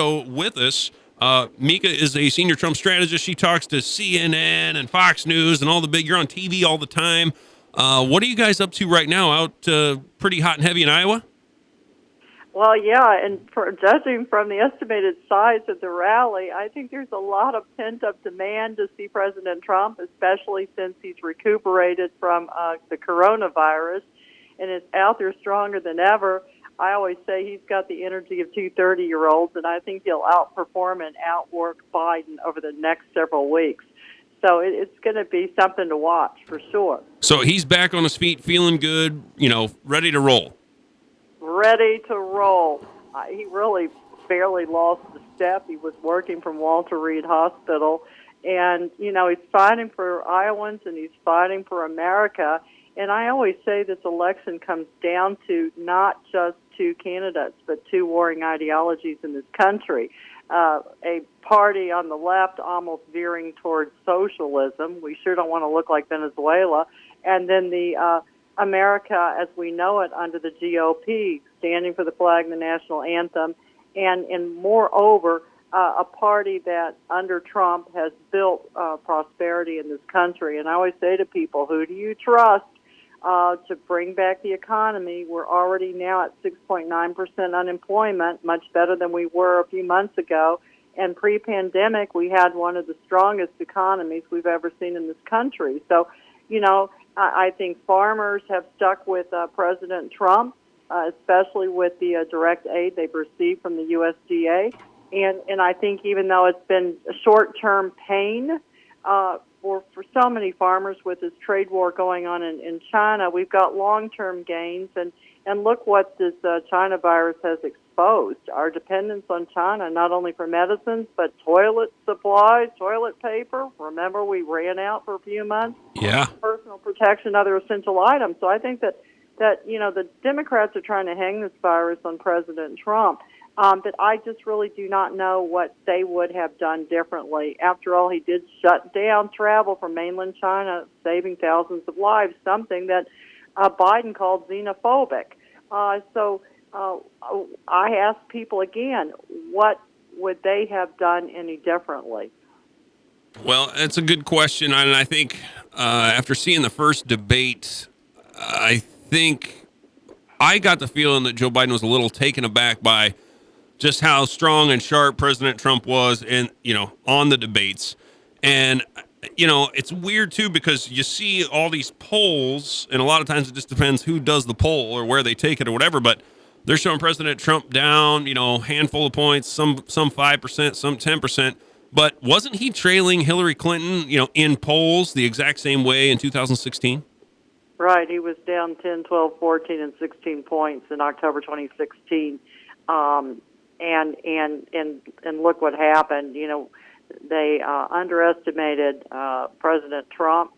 show with us. Mica is a senior Trump strategist. She talks to CNN and Fox News and all the big. You're on TV all the time. What are you guys up to right now? Out pretty hot and heavy in Iowa? Well, yeah, and for judging from the estimated size of the rally, I think there's a lot of pent-up demand to see President Trump, especially since he's recuperated from the coronavirus and is out there stronger than ever. I always say he's got the energy of two 30-year-olds, and I think he'll outperform and outwork Biden over the next several weeks. So it's going to be something to watch for sure. So he's back on his feet, feeling good, ready to roll. Ready to roll. He really barely lost a step. He was working from Walter Reed Hospital. And, he's fighting for Iowans and he's fighting for America. And I always say this election comes down to not just two candidates, but two warring ideologies in this country. A party on the left almost veering towards socialism. We sure don't want to look like Venezuela. And then the America as we know it under the GOP, standing for the flag and the national anthem, and moreover, a party that under Trump has built prosperity in this country. And I always say to people, who do you trust to bring back the economy? We're already now at 6.9% unemployment, much better than we were a few months ago. And pre-pandemic, we had one of the strongest economies we've ever seen in this country. So, I think farmers have stuck with President Trump, especially with the direct aid they've received from the USDA. And I think even though it's been a short-term pain for so many farmers with this trade war going on in China, we've got long-term gains. And look what this China virus has exposed, our dependence on China, not only for medicines, but toilet supplies, toilet paper. Remember, we ran out for a few months. Yeah. Personal protection, other essential items. So I think that the Democrats are trying to hang this virus on President Trump. But I just really do not know what they would have done differently. After all, he did shut down travel from mainland China, saving thousands of lives, something that Biden called xenophobic. So I ask people again, what would they have done any differently? Well, that's a good question. And I think after seeing the first debate, I think I got the feeling that Joe Biden was a little taken aback by just how strong and sharp President Trump was on the debates. And it's weird, too, because you see all these polls, and a lot of times it just depends who does the poll or where they take it or whatever, but they're showing President Trump down, handful of points, some 5%, some 10%. But wasn't he trailing Hillary Clinton, in polls the exact same way in 2016? Right. He was down 10, 12, 14, and 16 points in October 2016. And look what happened. They underestimated President Trump.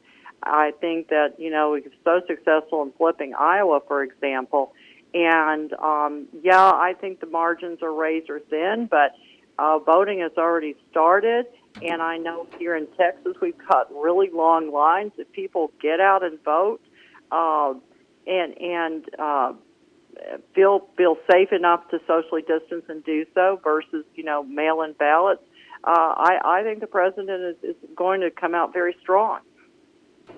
I think that, he was so successful in flipping Iowa, for example. And, I think the margins are razor thin, but voting has already started. And I know here in Texas we've got really long lines. If people get out and vote and feel safe enough to socially distance and do so versus, mail-in ballots, I think the president is going to come out very strong.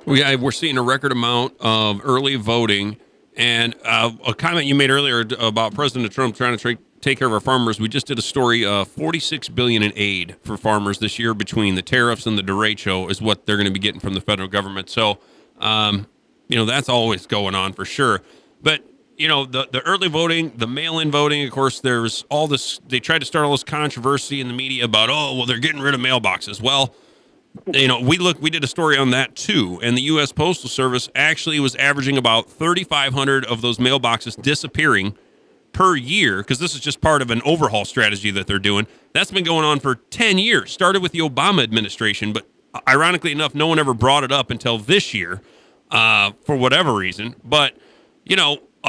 We're seeing a record amount of early voting, and a comment you made earlier about President Trump trying to take care of our farmers. We just did a story, $46 billion in aid for farmers this year between the tariffs and the derecho is what they're going to be getting from the federal government. So, that's always going on for sure. But the early voting, the mail-in voting, of course, there's all this, they tried to start all this controversy in the media about, they're getting rid of mailboxes. Well, we did a story on that too. And the U.S. Postal Service actually was averaging about 3,500 of those mailboxes disappearing per year, because this is just part of an overhaul strategy that they're doing. That's been going on for 10 years, started with the Obama administration, but ironically enough, no one ever brought it up until this year for whatever reason. But,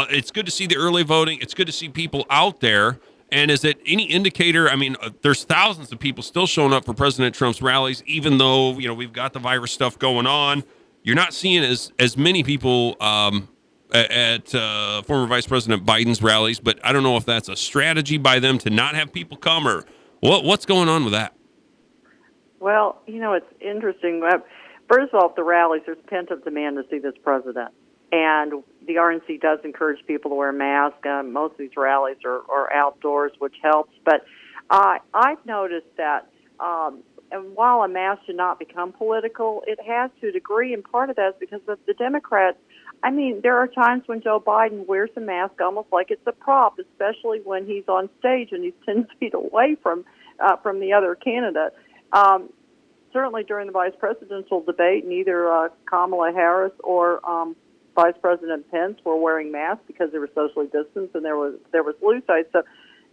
it's good to see the early voting. It's good to see people out there. And is it any indicator? I mean, there's thousands of people still showing up for President Trump's rallies, even though, we've got the virus stuff going on. You're not seeing as many people at former Vice President Biden's rallies, but I don't know if that's a strategy by them to not have people come or What's going on with that? Well, it's interesting. First of all, the rallies, there's pent-up demand to see this president. And the RNC does encourage people to wear masks. Most of these rallies are outdoors, which helps. But I've noticed that, and while a mask should not become political, it has to a degree, and part of that is because of the Democrats. I mean, there are times when Joe Biden wears a mask almost like it's a prop, especially when he's on stage and he's 10 feet away from the other candidate. Certainly during the vice presidential debate, neither Kamala Harris or Vice President Pence were wearing masks because they were socially distanced and there was loose sides.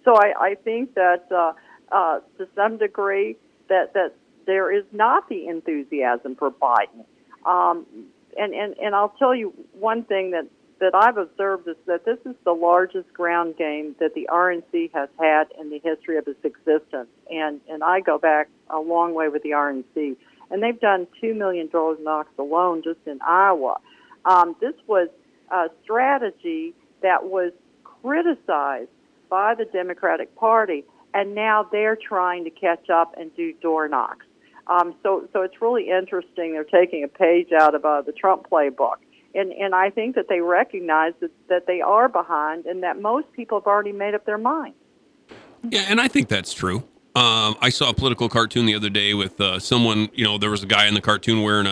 So I think that to some degree that there is not the enthusiasm for Biden. And I'll tell you one thing that I've observed is that this is the largest ground game that the RNC has had in the history of its existence. And I go back a long way with the RNC. And they've done 2 million door knocks alone just in Iowa. This was a strategy that was criticized by the Democratic Party, and now they're trying to catch up and do door knocks. So it's really interesting. They're taking a page out of the Trump playbook. And I think that they recognize that they are behind and that most people have already made up their mind. Yeah, and I think that's true. I saw a political cartoon the other day with someone, there was a guy in the cartoon wearing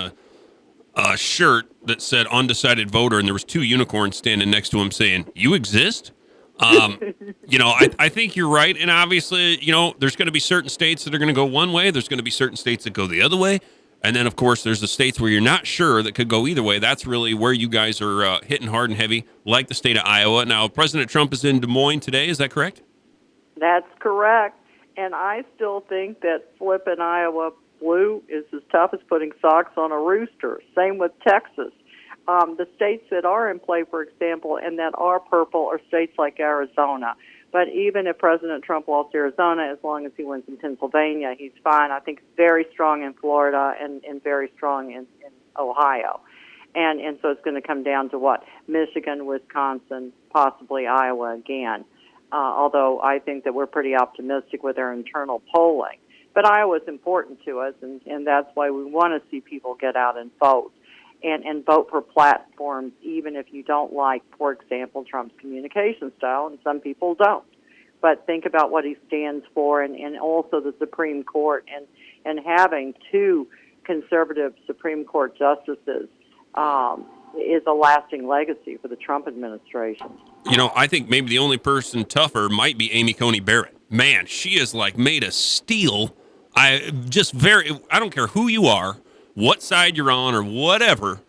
a shirt that said undecided voter, and there was 2 unicorns standing next to him saying, "You exist?" I think you're right. And obviously, there's going to be certain states that are going to go one way. There's going to be certain states that go the other way. And then, of course, there's the states where you're not sure that could go either way. That's really where you guys are hitting hard and heavy, like the state of Iowa. Now, President Trump is in Des Moines today. Is that correct? That's correct. And I still think that flipping Iowa blue is as tough as putting socks on a rooster. Same with Texas. The states that are in play, for example, and that are purple are states like Arizona. But even if President Trump lost Arizona, as long as he wins in Pennsylvania, he's fine. I think very strong in Florida and very strong in Ohio. And so it's going to come down to what? Michigan, Wisconsin, possibly Iowa again. Although I think that we're pretty optimistic with our internal polling. But Iowa's important to us, and that's why we want to see people get out and vote. And vote for platforms, even if you don't like, for example, Trump's communication style, and some people don't. But think about what he stands for, and also the Supreme Court, and having 2 conservative Supreme Court justices is a lasting legacy for the Trump administration. I think maybe the only person tougher might be Amy Coney Barrett. Man, she is like made of steel. I don't care who you are, what side you're on, or whatever.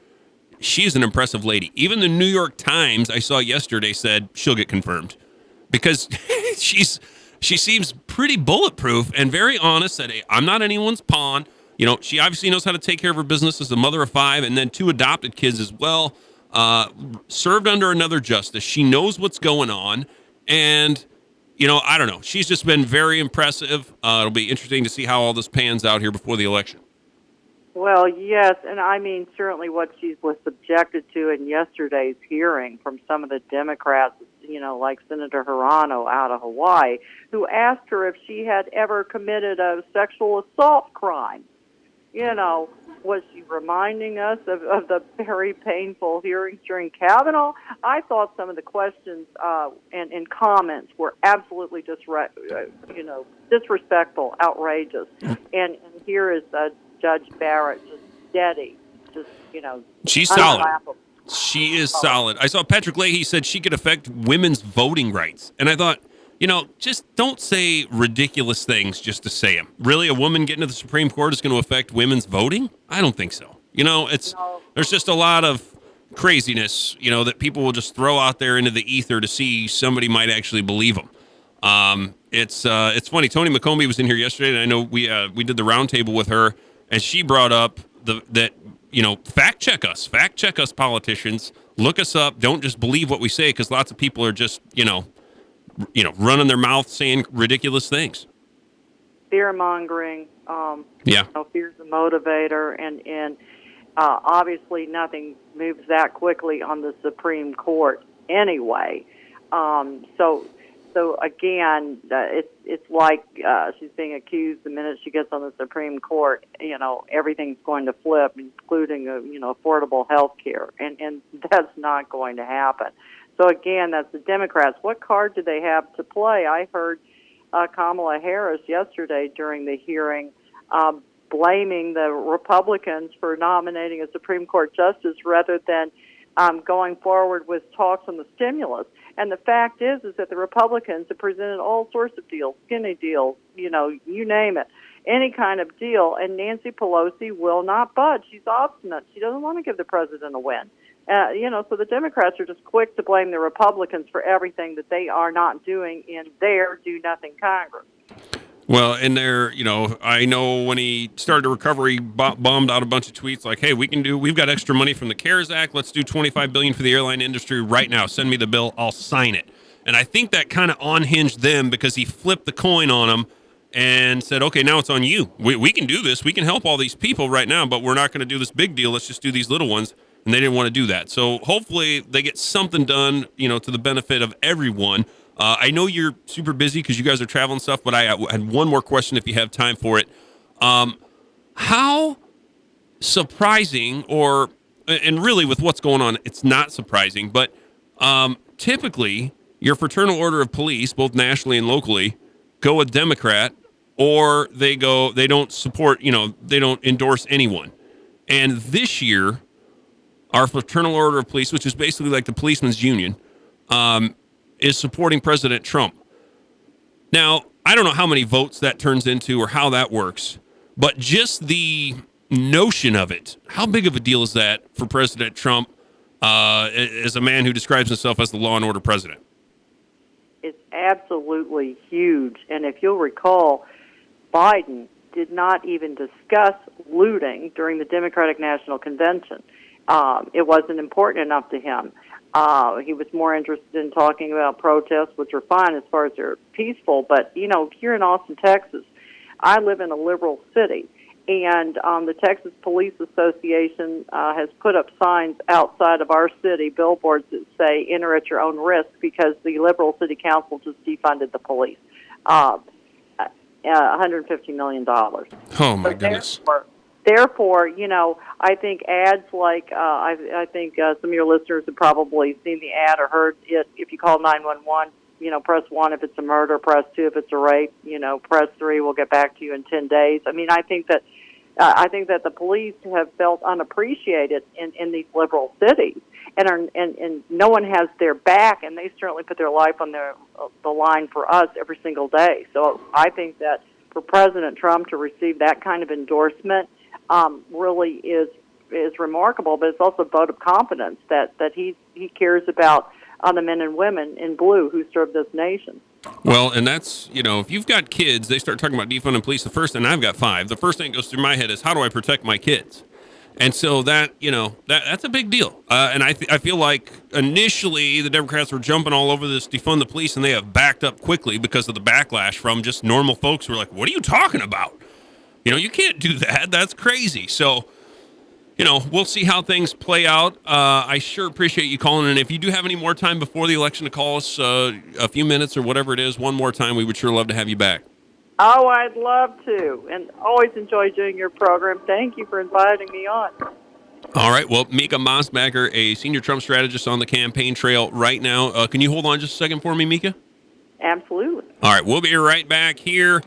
She's an impressive lady. Even the New York Times I saw yesterday said she'll get confirmed because she seems pretty bulletproof and very honest. That hey, I'm not anyone's pawn. She obviously knows how to take care of her business as a mother of 5 and then 2 adopted kids as well. Served under another justice. She knows what's going on. And, I don't know. She's just been very impressive. It'll be interesting to see how all this pans out here before the election. Well, yes, and I mean, certainly what she was subjected to in yesterday's hearing from some of the Democrats, like Senator Hirano out of Hawaii, who asked her if she had ever committed a sexual assault crime. Was she reminding us of the very painful hearings during Kavanaugh? I thought some of the questions and comments were absolutely disrespectful, outrageous. And here is Judge Barrett, just steady, she's solid. She is solid. I saw Patrick Leahy said she could affect women's voting rights. And I thought, just don't say ridiculous things just to say them. Really, a woman getting to the Supreme Court is going to affect women's voting? I don't think so. There's just a lot of craziness, that people will just throw out there into the ether to see somebody might actually believe them. It's funny. Tony McCombie was in here yesterday, and I know we did the roundtable with her, and she brought up that fact check us politicians, look us up, don't just believe what we say, because lots of people are just running their mouth saying ridiculous things. Fear mongering. Yeah. Fear's a motivator, and obviously nothing moves that quickly on the Supreme Court anyway. So So again, it's like she's being accused the minute she gets on the Supreme Court. Everything's going to flip, including affordable health care, and that's not going to happen. So again, that's the Democrats. What card do they have to play? I heard Kamala Harris yesterday during the hearing blaming the Republicans for nominating a Supreme Court justice rather than going forward with talks on the stimulus. And the fact is that the Republicans have presented all sorts of deals, skinny deals, you name it, any kind of deal. And Nancy Pelosi will not budge. She's obstinate. She doesn't want to give the president a win. So the Democrats are just quick to blame the Republicans for everything that they are not doing in their do-nothing Congress. Well, and I know when he started a recovery, bombed out a bunch of tweets like, "Hey, we've got extra money from the CARES Act. Let's do $25 billion for the airline industry right now. Send me the bill. I'll sign it." And I think that kind of unhinged them because he flipped the coin on them and said, "Okay, now it's on you. We can do this. We can help all these people right now, but we're not going to do this big deal. Let's just do these little ones." And they didn't want to do that. So hopefully they get something done, to the benefit of everyone. I know you're super busy because you guys are traveling and stuff, but I had one more question if you have time for it. How surprising, and really with what's going on, it's not surprising, but typically your Fraternal Order of Police, both nationally and locally, go a Democrat, or they don't support, they don't endorse anyone. And this year, our Fraternal Order of Police, which is basically like the policeman's union, is supporting President Trump. Now, I don't know how many votes that turns into or how that works, but just the notion of it, how big of a deal is that for President Trump as a man who describes himself as the law and order president? It's absolutely huge. And if you'll recall, Biden did not even discuss looting during the Democratic National Convention. It wasn't important enough to him. He was more interested in talking about protests, which are fine as far as they're peaceful. But, here in Austin, Texas, I live in a liberal city, and the Texas Police Association has put up signs outside of our city, billboards that say, "Enter at your own risk," because the liberal city council just defunded the police. $150 million. Oh, my goodness. Therefore, I think ads like I think some of your listeners have probably seen the ad or heard it. If you call 911, press 1 if it's a murder, press 2 if it's a rape, press 3. We'll get back to you in 10 days. I mean, I think that the police have felt unappreciated in these liberal cities, and no one has their back, and they certainly put their life on the line for us every single day. So I think that for President Trump to receive that kind of endorsement really is remarkable, but it's also a vote of confidence that he cares about the men and women in blue who serve this nation. Well, and that's, if you've got kids, they start talking about defunding police. The first, and I've got 5, the first thing that goes through my head is, how do I protect my kids? And so that's a big deal. And I feel like initially the Democrats were jumping all over this defund the police, and they have backed up quickly because of the backlash from just normal folks who are like, what are you talking about? You can't do that. That's crazy. So, we'll see how things play out. I sure appreciate you calling. And if you do have any more time before the election to call us a few minutes or whatever it is, one more time, we would sure love to have you back. Oh, I'd love to. And always enjoy doing your program. Thank you for inviting me on. All right. Well, Mica Mosbacher, a senior Trump strategist on the campaign trail right now. Can you hold on just a second for me, Mica? Absolutely. All right. We'll be right back here